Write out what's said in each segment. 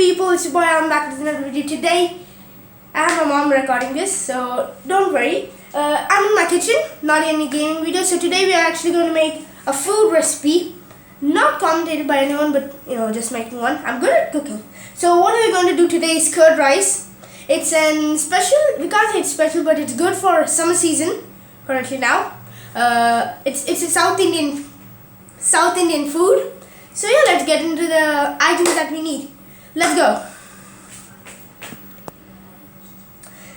people, it's your boy Aalam back with another video today. I have my mom recording this, so don't worry. I'm in my kitchen, not in any gaming video. So today we are actually going to make a food recipe, not commentated by anyone, but just making one. I'm good at cooking. So what are we going to do today is curd rice. It's an special, we can't say it's special, but it's good for summer season currently now. It's a South Indian food. So yeah, let's get into the items that we need. Let's go.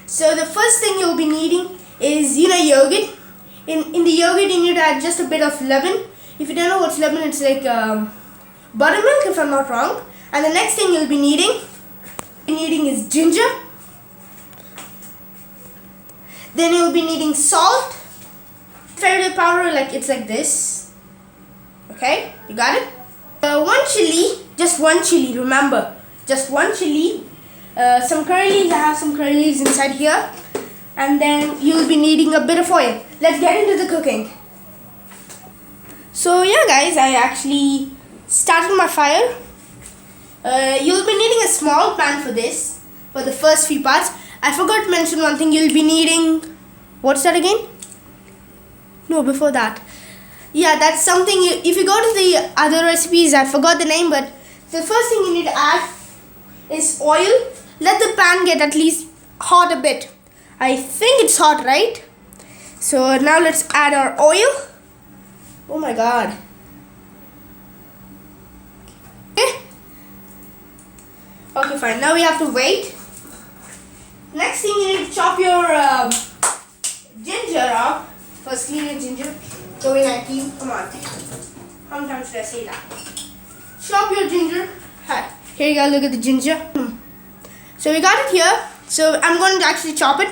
So the first thing you'll be needing is yogurt. In the yogurt you need to add just a bit of lemon. If you don't know what's lemon, it's like buttermilk if I'm not wrong. And the next thing you'll be needing is ginger. Then you'll be needing salt. Fairy powder, it's like this. Okay, you got it? One chili, just one chili, remember, just one chili. Some curry leaves, I have some curry leaves inside here. And then you'll be needing a bit of oil. Let's get into the cooking. So yeah guys, I actually started my fire. You'll be needing a small pan for this, for the first few parts. I forgot to mention one thing, you'll be needing, what's that again? No, before that. Yeah, that's something, if you go to the other recipes, I forgot the name, but the first thing you need to add is oil. Let the pan get at least hot a bit. I think it's hot, right? So now let's add our oil. Oh my god. Okay, fine. Now we have to wait. Next thing you need to chop your ginger up. First clean your ginger. Go in 19. Come on. How many times should I say that? Chop your ginger. Hi. Here you go. Look at the ginger. So we got it here. So I'm going to actually chop it.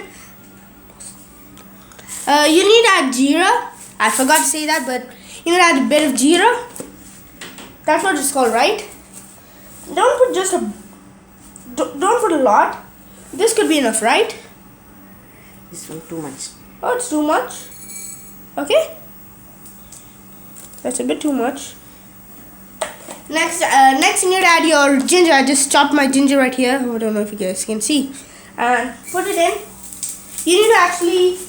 You need to add jeera. I forgot to say that, but you need to add a bit of jeera. That's what it's called, right? Don't put a lot. This could be enough, right? This one too much. Oh, it's too much. Okay. That's a bit too much. Next you need to add your ginger. I just chopped my ginger right here. I don't know if you guys can see. And put it in. You need to actually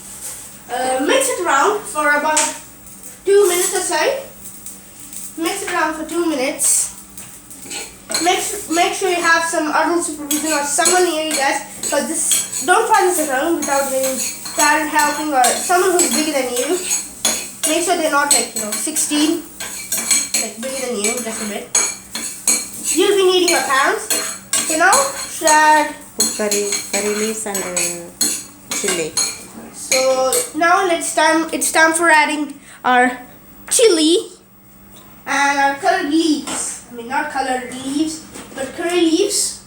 mix it around for about 2 minutes or so. Mix it around for 2 minutes. Make sure you have some adult supervision or someone near you guys. But don't try this at home without any parent helping or someone who's bigger than you. Make sure they're not 16, bigger than you, just a bit. You'll be needing your pans. Should add Curry leaves and chili. So now it's time for adding our chili and our colored leaves. I mean, not colored leaves, but curry leaves.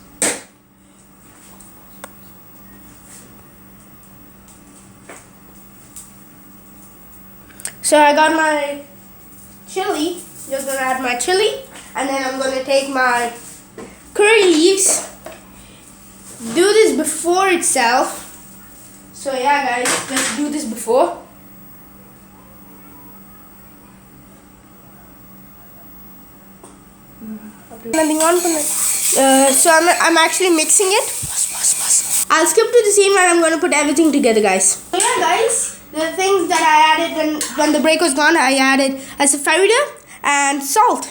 So I got my chili. Just gonna add my chili, and then I'm gonna take my curry leaves. Do this before itself. So yeah, guys, let's do this before. Nothing on from it. So I'm actually mixing it. I'll skip to the scene where I'm gonna put everything together, guys. So yeah, guys, the things that I added when the break was gone, I added as a powder and salt.